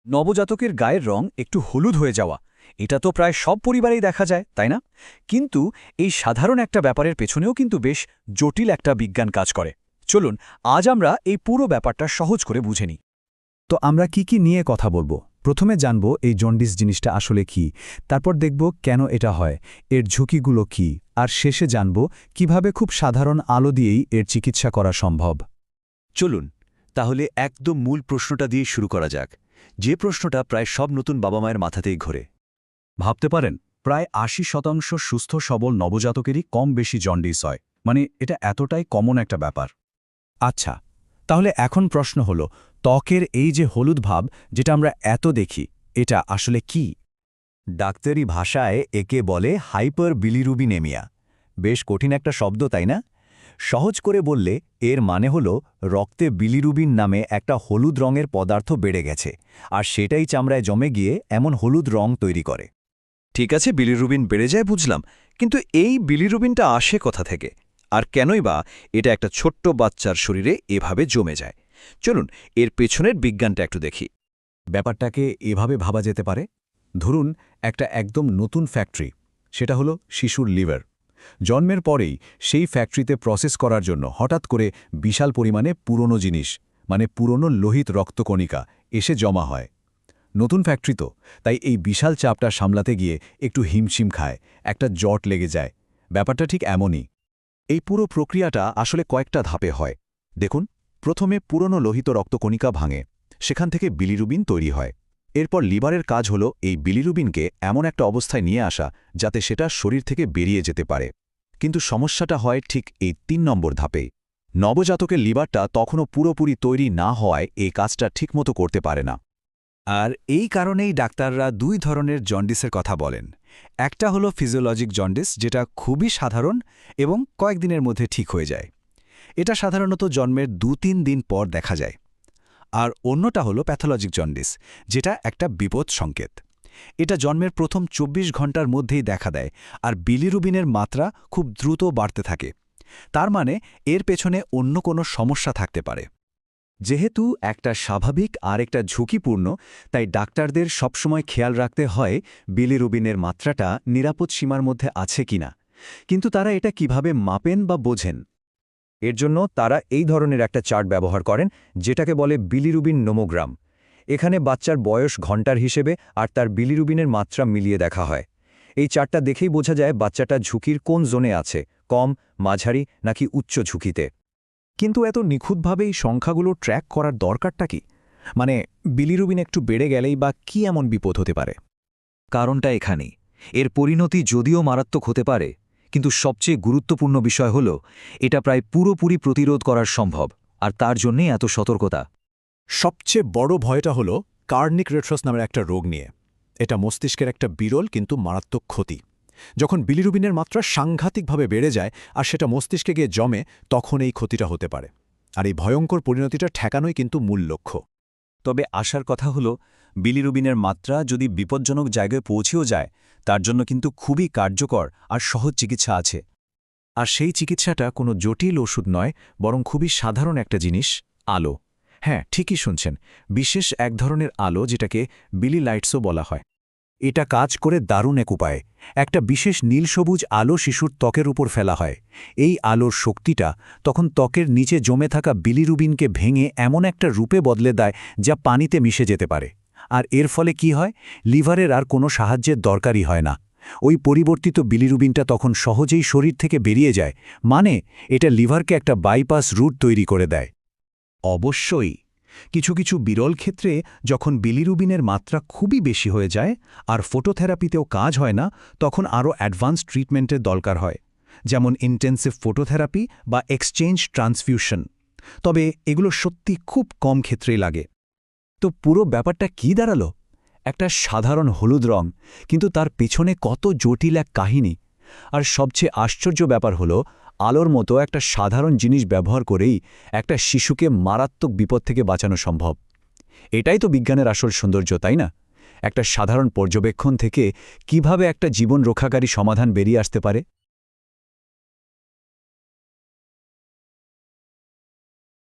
নবজাতকের গায়ের রং একটু হলুদ হয়ে যাওয়া এটা তো প্রায় সব পরিবারেই দেখা যায়, তাই না? কিন্তু এই সাধারণ একটা ব্যাপারের পেছনেও কিন্তু বেশ জটিল একটা বিজ্ঞান কাজ করে। চলুন আজ আমরা এই পুরো ব্যাপারটা সহজ করে বুঝে নিই। তো আমরা কি নিয়ে কথা বলবো? প্রথমে জানব এই জন্ডিস জিনিসটা আসলে কি, তারপর দেখব কেন এটা হয়, এর ঝুঁকিগুলো কি, আর শেষে জানব কিভাবে খুব সাধারণ আলো দিয়েই এর চিকিৎসা করা সম্ভব। চলুন তাহলে একদম মূল প্রশ্নটা দিয়ে শুরু করা যাক, যে প্রশ্নটা প্রায় সব নতুন বাবা মায়ের মাথাতেই ঘোরে। ভাবতে পারেন প্রায় ৮০% সুস্থ সবল নবজাতকেরই কম বেশি জন্ডিস হয়, মানে এটা এতটাই কমন একটা ব্যাপার। আচ্ছা, তাহলে এখন প্রশ্ন হলো, ত্বকের এই যে হলুদ ভাব যেটা আমরা এত দেখি, এটা আসলে কি? ডাক্তারি ভাষায় একে বলে হাইপার বিলিরুবিনেমিয়া। বেশ কঠিন একটা শব্দ, তাই না? সহজ করে বললে এর মানে হলো রক্তে বিলিরুবিন নামে একটা হলুদ রঙের পদার্থ বেড়ে গেছে, আর সেটাই চামড়ায় জমে গিয়ে এমন হলুদ রং তৈরি করে। ঠিক আছে, বিলিরুবিন বেড়ে যায় বুঝলাম, কিন্তু এই বিলিরুবিনটা আসে কোথা থেকে? আর কেনই বা এটা একটা ছোট্ট বাচ্চার শরীরে এভাবে জমে যায়? চলুন এর পেছনের বিজ্ঞানটা একটু দেখি। ব্যাপারটাকে এভাবে ভাবা যেতে পারে, ধরুন একটা একদম নতুন ফ্যাক্টরি, সেটা হলো শিশুর লিভার। জন্মের পরেই সেই ফ্যাক্টরিতে প্রসেস করার জন্য হঠাৎ করে বিশাল পরিমাণে পুরনো জিনিস, মানে পুরনো লোহিত রক্তকণিকা এসে জমা হয়। নতুন ফ্যাক্টরি তো, তাই এই বিশাল চাপটা সামলাতে গিয়ে একটু হিমশিম খায়, একটা জট লেগে যায়। ব্যাপারটা ঠিক এমনই। এই পুরো প্রক্রিয়াটা আসলে কয়েকটা ধাপে হয়। দেখুন, প্রথমে পুরনো লোহিত রক্তকণিকা ভাঙে, সেখান থেকে বিলিরুবিন তৈরি হয়। এরপর লিভারের কাজ হল এই বিলিরুবিনকে এমন একটা অবস্থায় নিয়ে আসা যাতে সেটা শরীর থেকে বেরিয়ে যেতে পারে। কিন্তু সমস্যাটা হয় ঠিক এই ৩ নম্বর ধাপে। নবজাতকের লিভারটা তখনও পুরোপুরি তৈরি না হওয়ায় এই কাজটা ঠিকমতো করতে পারে না। আর এই কারণেই ডাক্তাররা ২ ধরনের জন্ডিসের কথা বলেন। একটা হলো ফিজিওলজিক জন্ডিস, যেটা খুবই সাধারণ এবং কয়েকদিনের মধ্যে ঠিক হয়ে যায়। এটা সাধারণত জন্মের ২-৩ দিন পর দেখা যায়। আর অন্যটা হলো প্যাথোলজিক জন্ডিস, যেটা একটা বিপদ সংকেত। এটা জন্মের প্রথম ২৪ ঘন্টার মধ্যেই দেখা দেয়, আর বিলিরুবিনের মাত্রা খুব দ্রুত বাড়তে থাকে। তার মানে এর পেছনে অন্য কোনো সমস্যা থাকতে পারে। যেহেতু একটা স্বাভাবিক আর একটা ঝুঁকিপূর্ণ, তাই ডাক্তারদের সবসময় খেয়াল রাখতে হয় বিলিরুবিনের মাত্রাটা নিরাপদ সীমার মধ্যে আছে কিনা। কিন্তু তারা এটা কিভাবে মাপেন বা বোঝেন? এর জন্য তারা এই ধরনের একটা চার্ট ব্যবহার করেন, যেটাকে বলে বিলিরুবিন নোমোগ্রাম। এখানে বাচ্চার বয়স ঘন্টার হিসেবে আর তার বিলিরুবিনের মাত্রা মিলিয়ে দেখা হয়। এই চার্টটা দেখেই বোঝা যায় বাচ্চাটা ঝুঁকির কোন জোনে আছে, কম, মাঝারি নাকি উচ্চ ঝুঁকিতে। কিন্তু এত নিখুঁতভাবে এই সংখ্যাগুলো ট্র্যাক করার দরকারটা কি? মানে বিলিরুবিন একটু বেড়ে গেলেই বা কি এমন বিপদ হতে পারে? কারণটা এখানেই। এর পরিণতি যদিও মারাত্মক হতে পারে, কিন্তু সবচেয়ে গুরুত্বপূর্ণ বিষয় হল এটা প্রায় পুরোপুরি প্রতিরোধ করার সম্ভব, আর তার জন্যেই এত সতর্কতা। সবচেয়ে বড় ভয়টা হলো কার্নিক রেট্রস নামের একটা রোগ নিয়ে। এটা মস্তিষ্কের একটা বিরল কিন্তু মারাত্মক ক্ষতি। যখন বিলিরুবিনের মাত্রা সাংঘাতিকভাবে বেড়ে যায় আর সেটা মস্তিষ্কে গিয়ে জমে, তখন এই ক্ষতিটা হতে পারে। আর এই ভয়ঙ্কর পরিণতিটা ঠেকানোই কিন্তু মূল লক্ষ্য। তবে আশার কথা হলো, বিলিরুবিনের মাত্রা যদি বিপজ্জনক জায়গায় পৌঁছেও যায়, তার জন্য কিন্তু খুবই কার্যকর আর সহজ চিকিৎসা আছে। আর সেই চিকিৎসাটা কোনো জটিল ওষুধ নয়, বরং খুবই সাধারণ একটা জিনিস, আলো। হ্যাঁ, ঠিকই শুনছেন, বিশেষ এক ধরনের আলো যেটাকে বিলি লাইটসও বলা হয়। এটা কাজ করে দারুণ এক উপায়ে। একটা বিশেষ নীল সবুজ আলো শিশুর ত্বকের উপর ফেলা হয়। এই আলোর শক্তিটা তখন ত্বকের নিচে জমে থাকা বিলিরুবিনকে ভেঙে এমন একটা রূপে বদলে দেয় যা পানিতে মিশে যেতে পারে। আর এর ফলে কি হয়? লিভারের আর কোনো সাহায্যের দরকারই হয় না। ওই পরিবর্তিত বিলিরুবিনটা তখন সহজেই শরীর থেকে বেরিয়ে যায়, মানে এটা লিভারকে একটা বাইপাস রুট তৈরি করে দেয়। অবশ্যই, কিছু কিছু বিরল ক্ষেত্রে যখন বিলিরুবিনের মাত্রা খুবই বেশি হয়ে যায় আর ফটোথেরাপিতেও কাজ হয় না, তখন আরও অ্যাডভান্স ট্রিটমেন্টের দরকার হয়, যেমন ইন্টেন্সিভ ফটোথেরাপি বা এক্সচেঞ্জ ট্রান্সফিউশন। তবে এগুলো সত্যি খুব কম ক্ষেত্রেই লাগে। তো পুরো ব্যাপারটা কি দাঁড়ালো? একটা সাধারণ হলুদ রং, কিন্তু তার পেছনে কত জটিল এক কাহিনী। আর সবচেয়ে আশ্চর্য ব্যাপার হলো, আলোর মতো একটা সাধারণ জিনিস ব্যবহার করেই একটা শিশুকে মারাত্মক বিপদ থেকে বাঁচানো সম্ভব। এটাই তো বিজ্ঞানের আসল সৌন্দর্য, তাই না? একটা সাধারণ পর্যবেক্ষণ থেকে কিভাবে একটা জীবন রক্ষাকারী সমাধান বেরিয়ে আসতে পারে।